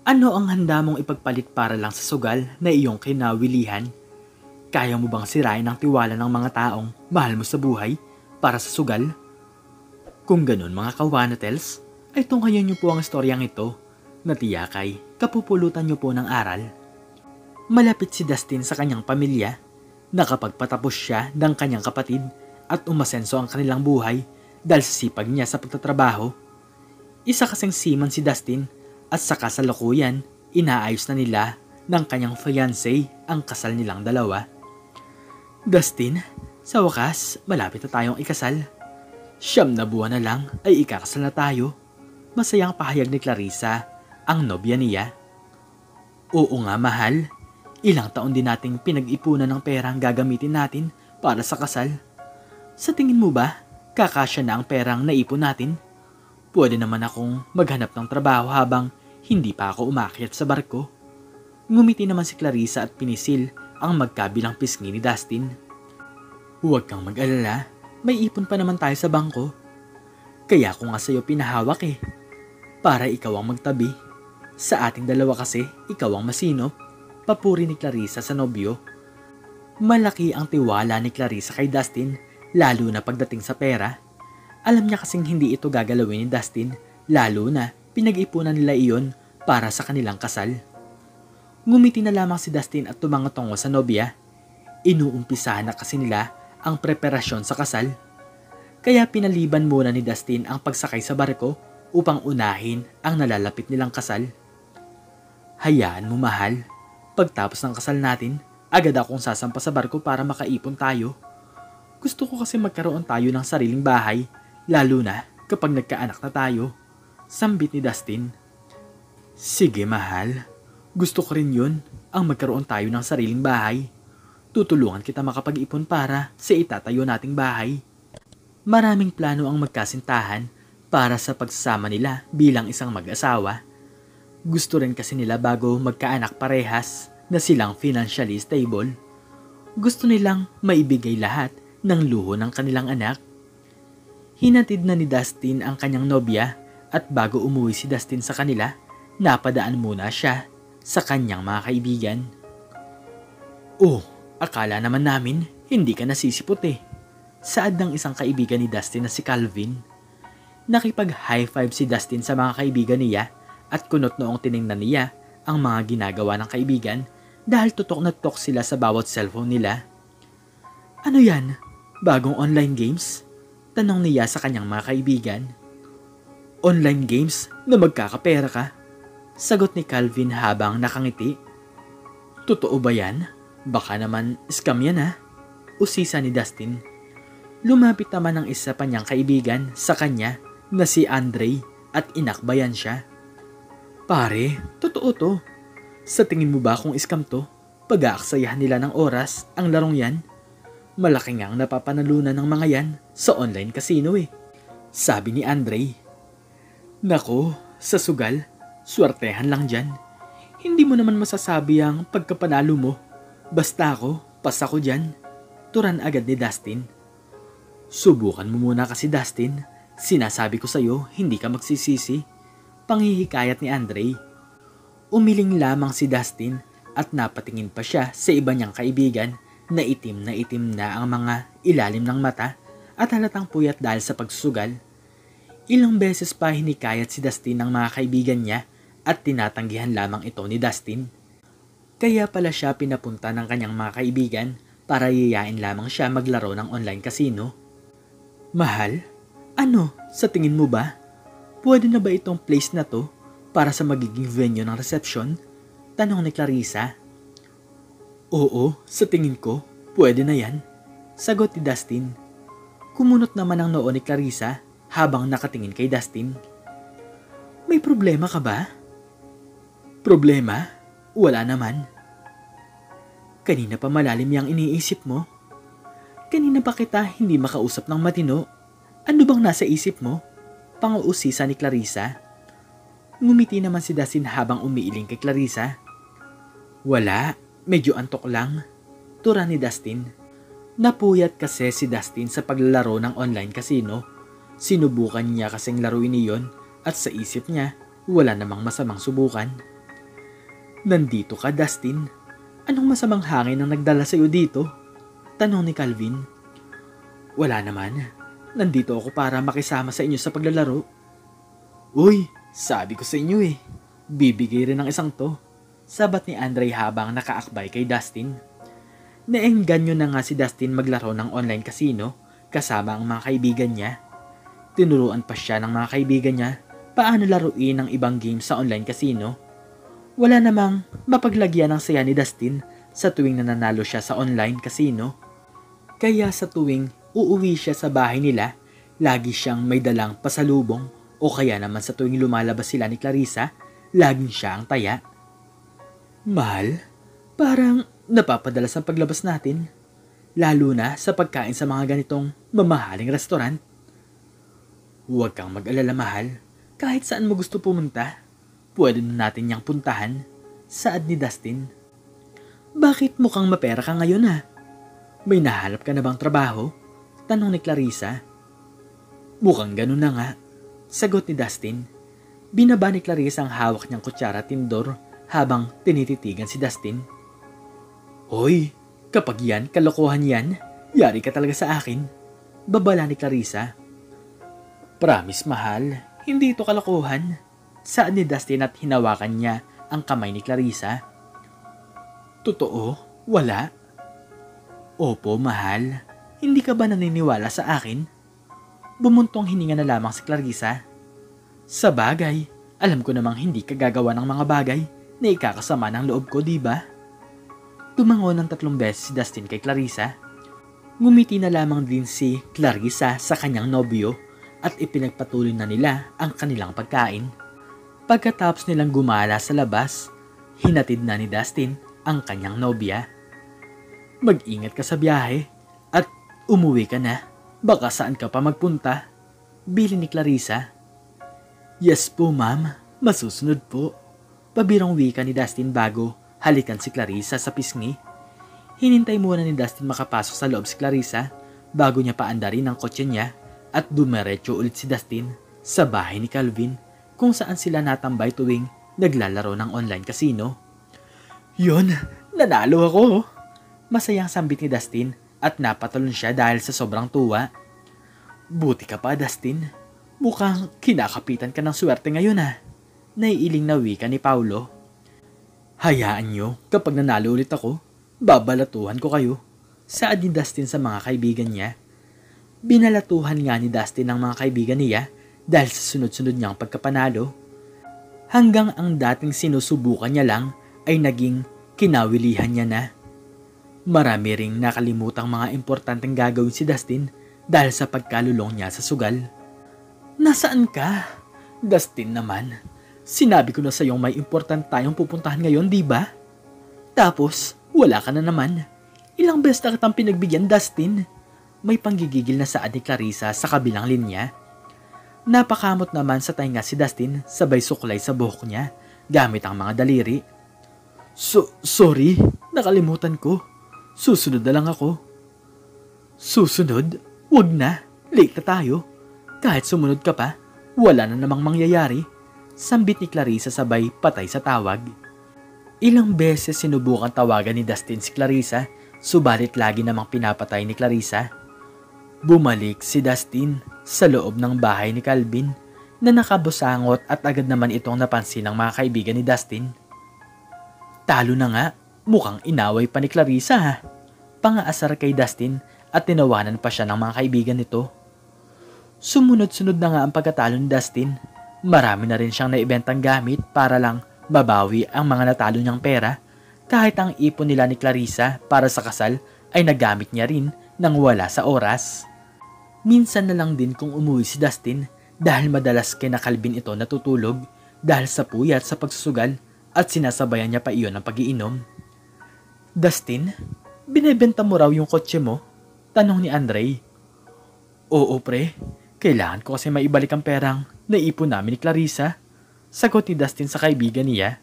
Ano ang handa mong ipagpalit para lang sa sugal na iyong kinawilihan? Kaya mo bang sirain ang tiwala ng mga taong mahal mo sa buhay para sa sugal? Kung ganun mga kawanatels, ay tunghayan niyo po ang istoryang ito na tiyakay kapupulutan niyo po ng aral. Malapit si Dustin sa kanyang pamilya. Nakapagpatapos siya ng kanyang kapatid at umasenso ang kanilang buhay dahil sa sipag niya sa pagtatrabaho. Isa kasing seaman si Dustin at sa kasalukuyan, inaayos na nila ng kanyang fiancé ang kasal nilang dalawa. Dustin, sa wakas, malapit na tayong ikasal. 9 na buwan na lang ay ikakasal na tayo. Masayang pahayag ni Clarissa, ang nobya niya. Oo nga mahal, ilang taon din nating pinag-ipunan ng perang gagamitin natin para sa kasal. Sa tingin mo ba, kakasya na ang perang naipon natin? Pwede naman akong maghanap ng trabaho habang hindi pa ako umakyat sa barko. Ngumiti naman si Clarissa at pinisil ang magkabilang pisngi ni Dustin. Huwag kang mag-alala, may ipon pa naman tayo sa bangko. Kaya ko nga sa'yo pinahawak para ikaw ang magtabi. Sa ating dalawa kasi, ikaw ang masinop. Papuri ni Clarissa sa nobyo. Malaki ang tiwala ni Clarissa kay Dustin, lalo na pagdating sa pera. Alam niya kasing hindi ito gagalawin ni Dustin, lalo na pinag-ipunan nila iyon para sa kanilang kasal. Ngumiti na lamang si Dustin at tumangatongo sa nobya. Inuumpisahan na kasi nila ang preparasyon sa kasal. Kaya pinaliban muna ni Dustin ang pagsakay sa barko upang unahin ang nalalapit nilang kasal. Hayaan mo mahal, pagtapos ng kasal natin, agad akong sasampa sa barko para makaipon tayo. Gusto ko kasi magkaroon tayo ng sariling bahay, lalo na kapag nagkaanak na tayo. Sambit ni Dustin. Sige mahal, gusto ko rin yun, ang magkaroon tayo ng sariling bahay. Tutulungan kita makapag-ipon para sa itatayo nating bahay. Maraming plano ang magkasintahan para sa pagsasama nila bilang isang mag-asawa. Gusto rin kasi nila bago magkaanak parehas na silang financially stable. Gusto nilang maibigay lahat ng luho ng kanilang anak. Hinatid na ni Dustin ang kanyang nobya at bago umuwi si Dustin sa kanila, napadaan muna siya sa kanyang mga kaibigan. Oh, akala naman namin hindi ka nasisipot Saad ng isang kaibigan ni Dustin na si Calvin. Nakipag-high five si Dustin sa mga kaibigan niya at kunot noong tiningnan niya ang mga ginagawa ng kaibigan dahil tutok na tutok sila sa bawat cellphone nila. Ano yan? Bagong online games? Tanong niya sa kanyang mga kaibigan. Online games na magkakapera ka? Sagot ni Calvin habang nakangiti. Totoo ba yan? Baka naman scam yan Usisa ni Dustin. Lumapit naman ang isa pa niyang kaibigan sa kanya na si Andre at inakbayan siya. Pare, totoo to. Sa tingin mo ba kung scam to? Pag-aaksayahan nila ng oras ang larong yan? Malaki nga ang napapanalunan ng mga yan sa online casino Sabi ni Andre. Nako, sa sugal, swertehan lang dyan. Hindi mo naman masasabi ang pagkapanalo mo. Basta ako, pas ako dyan. Turan agad ni Dustin. Subukan mo muna kasi Dustin. Sinasabi ko sa'yo, hindi ka magsisisi. Panghihikayat ni Andre. Umiling lamang si Dustin at napatingin pa siya sa iba niyang kaibigan na itim na ang mga ilalim ng mata at halatang puyat dahil sa pagsusugal. Ilang beses pa hinikayat si Dustin ng mga kaibigan niya at tinatanggihan lamang ito ni Dustin. Kaya pala siya pinapunta ng kanyang mga kaibigan para yayain lamang siya maglaro ng online casino. Mahal, ano, sa tingin mo ba? Pwede na ba itong place na to para sa magiging venue ng reception? Tanong ni Clarissa. Oo, sa tingin ko, pwede na yan. Sagot ni Dustin. Kumunot naman ang noo ni Clarissa habang nakatingin kay Dustin. May problema ka ba? Problema? Wala naman. Kanina pa malalim yang iniisip mo. Kanina pa kita hindi makausap ng matino. Ano bang nasa isip mo? Panguusisa ni Clarissa. Ngumiti naman si Dustin habang umiiling kay Clarissa. Wala, medyo antok lang. Tura ni Dustin. Napuyat kasi si Dustin sa paglalaro ng online casino. Sinubukan niya kasing laruin iyon at sa isip niya, wala namang masamang subukan. Nandito ka, Dustin. Anong masamang hangin ang nagdala sa'yo dito? Tanong ni Calvin. Wala naman. Nandito ako para makisama sa inyo sa paglalaro. Uy, sabi ko sa inyo eh. Bibigay rin ng isang to. Sabat ni Andre habang nakaakbay kay Dustin. Naengganyo na nga si Dustin maglaro ng online casino kasama ang mga kaibigan niya. Tinuruan pa siya ng mga kaibigan niya paano laruin ang ibang games sa online casino. Wala namang mapaglagyan ng saya ni Dustin sa tuwing nananalo siya sa online casino. Kaya sa tuwing uuwi siya sa bahay nila, lagi siyang may dalang pasalubong o kaya naman sa tuwing lumalabas sila ni Clarissa, laging siya ang taya. Mahal, parang napapadalas ang paglabas natin, lalo na sa pagkain sa mga ganitong mamahaling restaurant. Huwag kang mag-alala, mahal. Kahit saan mo gusto pumunta, pwede na natin niyang puntahan, saad ni Dustin. Bakit mukhang mapera ka ngayon ha? May nahanap ka na bang trabaho? Tanong ni Clarissa. Mukhang ganun na nga, sagot ni Dustin. Binaba ni Clarissa ang hawak niyang kutsara at tindor habang tinititigan si Dustin. Hoy, kapag yan, kalokohan yan, yari ka talaga sa akin. Babala ni Clarissa. Promise, mahal, hindi ito kalokohan, saad ni Dustin at hinawakan niya ang kamay ni Clarissa. Totoo? Wala? Opo, mahal. Hindi ka ba naniniwala sa akin? Bumuntong hininga na lamang si Clarissa. Sa bagay, alam ko namang hindi ka gagawa ng mga bagay na ikakasama ng loob ko, di ba? Tumango ng 3 beses si Dustin kay Clarissa. Ngumiti na lamang din si Clarissa sa kanyang nobyo at ipinagpatuloy na nila ang kanilang pagkain. Pagkatapos nilang gumala sa labas, hinatid na ni Dustin ang kanyang nobya. Mag-ingat ka sa biyahe at umuwi ka na. Baka saan ka pa magpunta? Bili ni Clarissa. Yes po, ma'am. Masusunod po. Pabirong wika ni Dustin bago halikan si Clarissa sa pisngi. Hinintay muna ni Dustin makapasok sa loob si Clarissa bago niya paandarin ang kotse niya at dumiretso ulit si Dustin sa bahay ni Calvin kung saan sila natambay tuwing naglalaro ng online casino. Yun, nanalo ako. Masayang sambit ni Dustin at napatalon siya dahil sa sobrang tuwa. Buti ka pa, Dustin. Mukhang kinakapitan ka ng swerte ngayon ha. Naiiling na wika ni Paulo. Hayaan nyo, kapag nanalo ulit ako, babalatuhan ko kayo. Saad ni Dustin sa mga kaibigan niya. Binalatuhan nga ni Dustin ang mga kaibigan niya dahil sa sunod-sunod niyang pagkapanalo. Hanggang ang dating sinusubukan niya lang ay naging kinawilihan niya na. Marami ring nakalimutang mga importanteng gagawin si Dustin dahil sa pagkalulong niya sa sugal. Nasaan ka? Dustin naman. Sinabi ko na sa iyong may important tayong pupuntahan ngayon, di ba? Tapos, wala ka na naman. Ilang beses na kitang pinagbigyan, Dustin. May panggigigil na saad ni Clarissa sa kabilang linya. Napakamot naman sa tainga si Dustin sabay suklay sa buhok niya gamit ang mga daliri. Sorry, nakalimutan ko. Susunod na lang ako. Susunod? Wag na. Late na tayo. Kahit sumunod ka pa, wala na namang mangyayari. Sambit ni Clarissa sabay patay sa tawag. Ilang beses sinubukan tawagan ni Dustin si Clarissa, subalit lagi namang pinapatay ni Clarissa. Bumalik si Dustin sa loob ng bahay ni Calvin na nakabusangot at agad naman itong napansin ng mga kaibigan ni Dustin. Talo na nga. Mukhang inaway pa ni Clarissa ha. Pangaasar kay Dustin at tinawanan pa siya ng mga kaibigan nito. Sumunod-sunod na nga ang pagkatalo ni Dustin. Marami na rin siyang naibentang gamit para lang mabawi ang mga natalo niyang pera. Kahit ang ipon nila ni Clarissa para sa kasal ay nagamit niya rin nang wala sa oras. Minsan na lang din kung umuwi si Dustin dahil madalas kay Calvin ito natutulog dahil sa puyat sa pagsusugal at sinasabayan niya pa iyon ng pag-iinom. Dustin, binebenta mo raw yung kotse mo? Tanong ni Andre. Oo pre, kailangan ko kasi maibalik ang perang naipon namin ni Clarissa. Sagot ni Dustin sa kaibigan niya.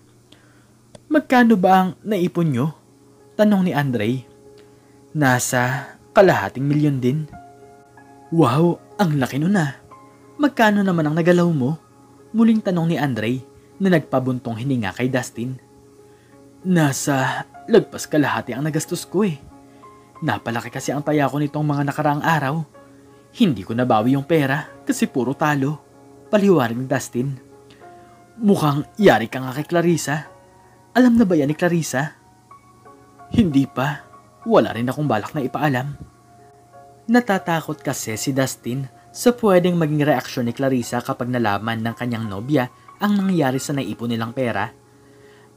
Magkano ba ang naipon nyo? Tanong ni Andre. Nasa kalahating milyon din. Wow, ang laki nun ah. Magkano naman ang nagalaw mo? Muling tanong ni Andre na nagpabuntong hininga kay Dustin. Nasa lagpas kalahati ang nagastos ko eh. Napalaki kasi ang taya ko nitong mga nakaraang araw. Hindi ko nabawi yung pera kasi puro talo. Paliwanag ni Dustin. Mukhang yari ka nga kay Clarissa. Alam na ba yan ni Clarissa? Hindi pa. Wala rin akong balak na ipaalam. Natatakot kasi si Dustin sa pwedeng maging reaksyon ni Clarissa kapag nalaman ng kanyang nobya ang nangyayari sa naipon nilang pera.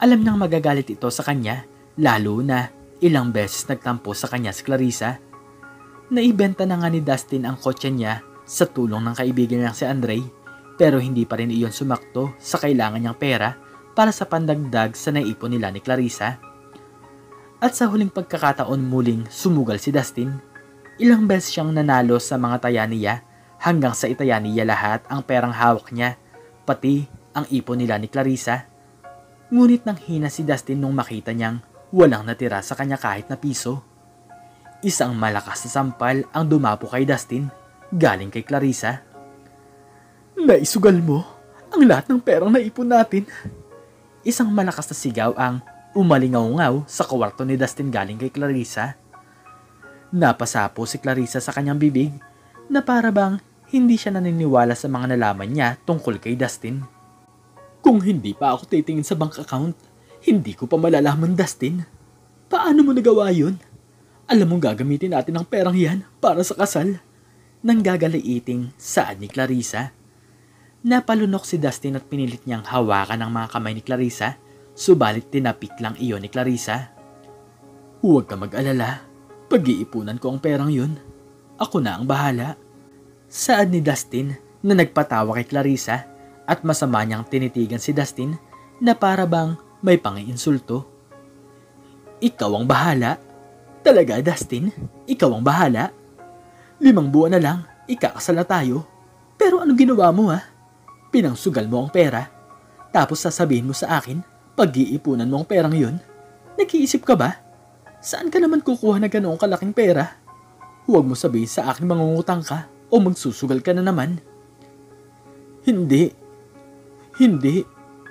Alam nang magagalit ito sa kanya, lalo na ilang beses nagtampo sa kanya si Clarissa. Naibenta na nga ni Dustin ang kotse niya sa tulong ng kaibigan niya si Andre, pero hindi pa rin iyon sumakto sa kailangan niyang pera para sa pandagdag sa naipon nila ni Clarissa. At sa huling pagkakataon muling sumugal si Dustin, ilang beses siyang nanalo sa mga taya niya hanggang sa itaya niya lahat ang perang hawak niya, pati ang ipon nila ni Clarissa. Ngunit nang hina si Dustin nung makita niyang walang natira sa kanya kahit na piso. Isang malakas na sampal ang dumapo kay Dustin galing kay Clarissa. Naisugal mo ang lahat ng perang naipon natin. Isang malakas na sigaw ang umalingaw-ngaw sa kwarto ni Dustin galing kay Clarissa. Napasapo si Clarissa sa kanyang bibig na para bang hindi siya naniniwala sa mga nalaman niya tungkol kay Dustin. Kung hindi pa ako titingin sa bank account, hindi ko pa malalaman, Dustin. Paano mo nagawa yun? Alam mong gagamitin natin ang perang yan para sa kasal. Nang gagaliiting saad ni Clarissa. Napalunok si Dustin at pinilit niyang hawakan ang mga kamay ni Clarissa, subalit tinapik lang iyon ni Clarissa. Huwag ka mag-alala. Pag-iipunan ko ang perang yun. Ako na ang bahala. Saad ni Dustin na nagpatawa kay Clarissa at masama niyang tinitigan si Dustin na para bang may pangiinsulto. Ikaw ang bahala. Talaga, Dustin? Ikaw ang bahala? 5 buwan na lang, ikakasal na tayo. Pero anong ginawa mo ha? Pinangsugal mo ang pera. Tapos sasabihin mo sa akin, pag-iipunan mo ang perang yun? Nag-iisip ka ba? Saan ka naman kukuha na ganoong kalaking pera? Huwag mo sabihin sa akin mangungutang ka o magsusugal ka na naman. Hindi.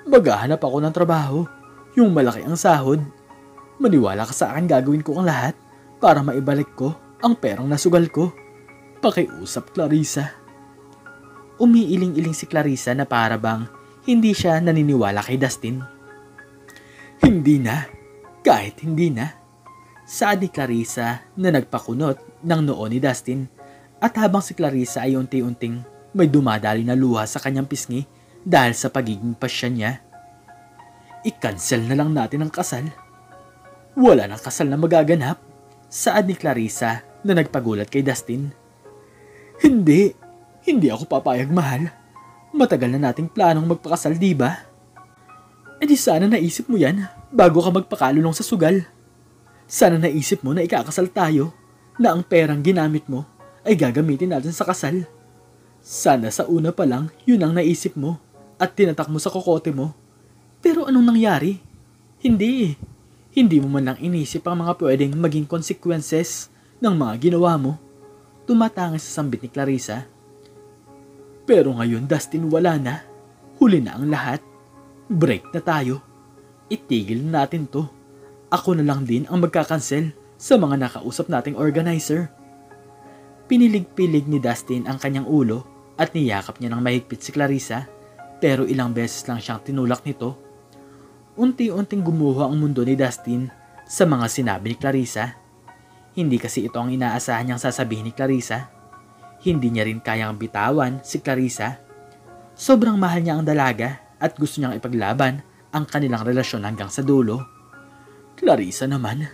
Maghahanap ako ng trabaho. Yung malaki ang sahod. Maniwala ka sa akin, gagawin ko ang lahat para maibalik ko ang perang nasugal ko. Pakiusap, Clarissa. Umiiling-iling si Clarissa na para bang hindi siya naniniwala kay Dustin. Hindi na. Kahit hindi na. Saad ni Clarissa na nagpakunot ng noo ni Dustin at habang si Clarissa ay unti-unting may dumadali na luha sa kanyang pisngi dahil sa pagiging pasya niya. I-cancel na lang natin ang kasal. Wala nang kasal na magaganap. Saad ni Clarissa na nagpagulat kay Dustin. Hindi ako papayag, mahal. Matagal na nating planong magpakasal, di ba? E di sana naisip mo yan bago ka magpakalulong sa sugal. Sana naisip mo na ikakasal tayo, na ang perang ginamit mo ay gagamitin natin sa kasal. Sana sa una pa lang yun ang naisip mo at tinatak mo sa kokote mo. Pero anong nangyari? Hindi mo man lang inisip ang mga pwedeng maging consequences ng mga ginawa mo. Tumatangis sa sambit ni Clarissa. Pero ngayon, Dustin, wala na. Huli na ang lahat. Break na tayo. Itigil na natin to. Ako na lang din ang magkakancel sa mga nakausap nating organizer. Pinilig-pilig ni Dustin ang kanyang ulo at niyakap niya ng mahigpit si Clarissa, pero ilang beses lang siyang tinulak nito. Unti-unting gumuho ang mundo ni Dustin sa mga sinabi ni Clarissa. Hindi kasi ito ang inaasahan niyang sasabihin ni Clarissa. Hindi niya rin kayang bitawan si Clarissa. Sobrang mahal niya ang dalaga at gusto niyang ipaglaban ang kanilang relasyon hanggang sa dulo. Clarissa naman,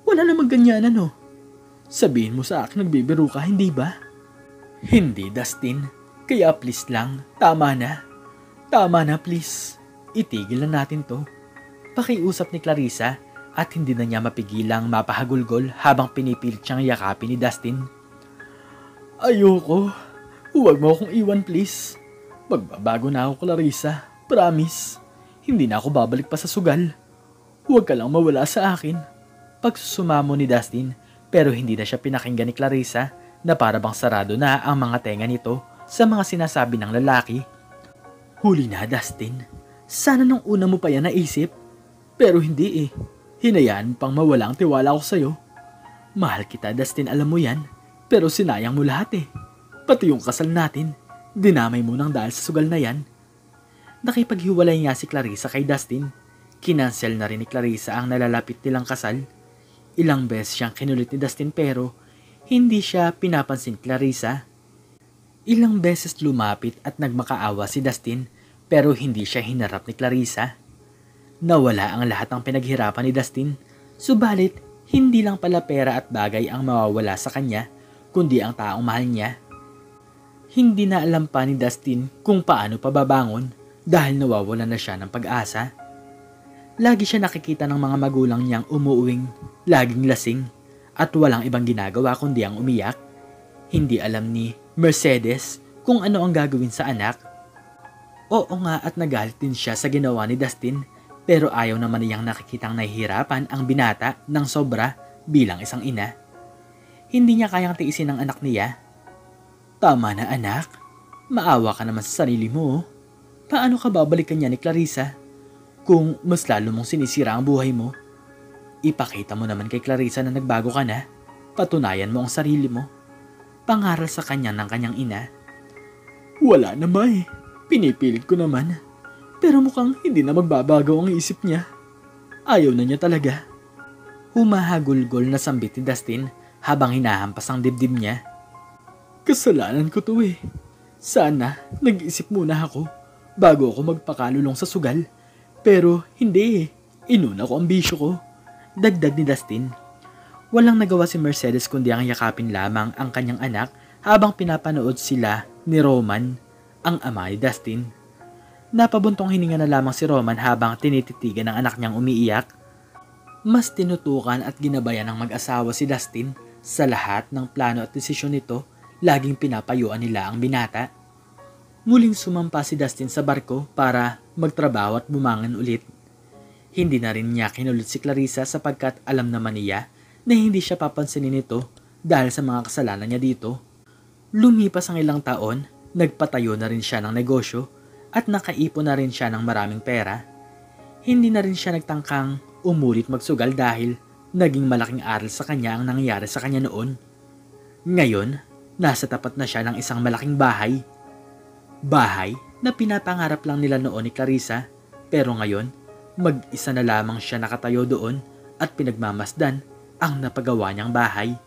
wala namang ganyan ano. Sabihin mo sa akin nagbibiro ka, hindi ba? Hindi, Dustin. Kaya please lang, tama na. Tama na, please. Itigil na natin to. Pakiusap ni Clarissa at hindi na niya mapigilang mapahagulgol habang pinipilit siyang yakapin ni Dustin. Ayoko. Huwag mo akong iwan, please. Magbabago na ako, Clarissa. Promise. Hindi na ako babalik pa sa sugal. Huwag ka lang mawala sa akin. Pagsusumamo ni Dustin, pero hindi na siya pinakinggan ni Clarissa na para bang sarado na ang mga tenga nito sa mga sinasabi ng lalaki. Huli na, Dustin. Sana nung una mo pa yan naisip. Pero hindi eh. Hinayaan pang mawala ang tiwala ko sa'yo. Mahal kita, Dustin, alam mo yan. Pero sinayang mo lahat eh. Pati yung kasal natin. Dinamay mo nang dahil sa sugal na yan. Nakipaghiwalay nga si Clarissa kay Dustin. Kinansel na rin ni Clarissa ang nalalapit nilang kasal. Ilang beses siyang kinulit ni Dustin pero hindi siya pinapansin Clarissa. Ilang beses lumapit at nagmakaawa si Dustin pero hindi siya hinarap ni Clarissa. Nawala ang lahat ng pinaghirapan ni Dustin, subalit hindi lang pala pera at bagay ang mawawala sa kanya, kundi ang taong mahal niya. Hindi na alam pa ni Dustin kung paano pababangon dahil nawawala na siya ng pag-asa. Lagi siya nakikita ng mga magulang niyang umuuwing, laging lasing, at walang ibang ginagawa kundi ang umiyak. Hindi alam ni Mercedes kung ano ang gagawin sa anak. Oo nga at nagalit din siya sa ginawa ni Dustin, pero ayaw naman niyang nakikitang nahihirapan ang binata ng sobra bilang isang ina. Hindi niya kayang tiisin ang anak niya. Tama na anak, maawa ka naman sa sarili mo. Paano ka babalikan niya ni Clarissa? Kung mas lalo mong sinisira ang buhay mo, ipakita mo naman kay Clarissa na nagbago ka na. Patunayan mo ang sarili mo. Pangaral sa kanya ng kanyang ina. Wala naman eh. Pinipilit ko naman. Pero mukhang hindi na magbabago ang isip niya. Ayaw na niya talaga. Humahagulgol na sambit ni Dustin habang hinahampas ang dibdib niya. Kasalanan ko to eh. Sana nag-isip muna ako bago ako magpakalulong sa sugal. Pero hindi eh. Inuna ko ang bisyo ko. Dagdag ni Dustin. Walang nagawa si Mercedes kundi ang yakapin lamang ang kanyang anak habang pinapanood sila ni Roman, ang ama ni Dustin. Napabuntong hininga na lamang si Roman habang tinititigan ng anak niyang umiiyak. Mas tinutukan at ginabayan ng mag-asawa si Dustin sa lahat ng plano at desisyon nito, laging pinapayuan nila ang binata. Muling sumampa si Dustin sa barko para magtrabaho at bumangon ulit. Hindi na rin niya kinulit si Clarissa sapagkat alam naman niya na hindi siya papansinin nito dahil sa mga kasalanan niya dito. Lumipas ang ilang taon, nagpatayo na rin siya ng negosyo at nakaipon na rin siya ng maraming pera. Hindi na rin siya nagtangkang umulit magsugal dahil naging malaking aral sa kanya ang nangyayari sa kanya noon. Ngayon, nasa tapat na siya ng isang malaking bahay. Bahay na pinapangarap lang nila noon ni Clarissa, pero ngayon, mag-isa na lamang siya nakatayo doon at pinagmamasdan ang napagawa niyang bahay.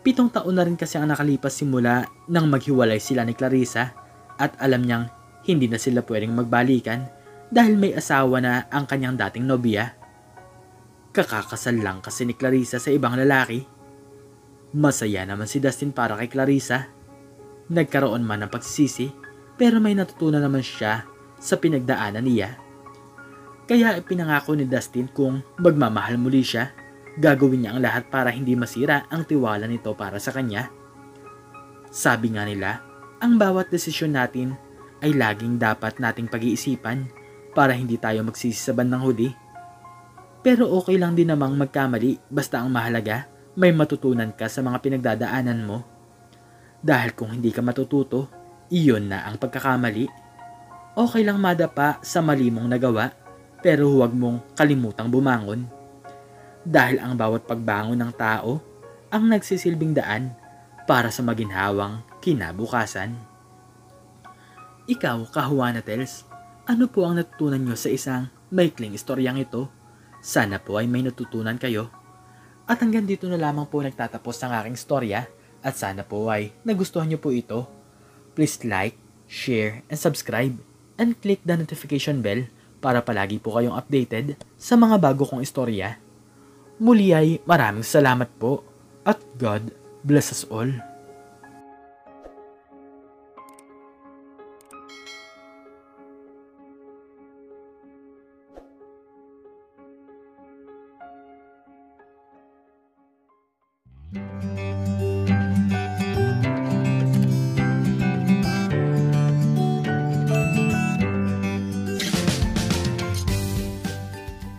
7 taon na rin kasi ang nakalipas simula nang maghiwalay sila ni Clarissa at alam niyang hindi na sila pwedeng magbalikan dahil may asawa na ang kanyang dating nobya. Kakakasal lang kasi ni Clarissa sa ibang lalaki. Masaya naman si Dustin para kay Clarissa. Nagkaroon man ng pagsisisi pero may natutunan naman siya sa pinagdaanan niya. Kaya ipinangako ni Dustin kung magmamahal muli siya, gagawin niya ang lahat para hindi masira ang tiwala nito para sa kanya. Sabi nga nila, ang bawat desisyon natin ay laging dapat nating pag-iisipan para hindi tayo magsisi sa bandang huli. Pero okay lang din namang magkamali basta ang mahalaga may matutunan ka sa mga pinagdadaanan mo. Dahil kung hindi ka matututo, iyon na ang pagkakamali. Okay lang madapa sa mali mong nagawa, pero huwag mong kalimutang bumangon. Dahil ang bawat pagbangon ng tao ang nagsisilbing daan para sa maginhawang kinabukasan. Ikaw, Kahuana Tels, ano po ang natutunan nyo sa isang maikling istoryang ito? Sana po ay may natutunan kayo. At hanggang dito na lamang po nagtatapos ang aking istorya at sana po ay nagustuhan nyo po ito. Please like, share, and subscribe and click the notification bell para palagi po kayong updated sa mga bago kong istorya. Muli ay maraming salamat po at God bless us all.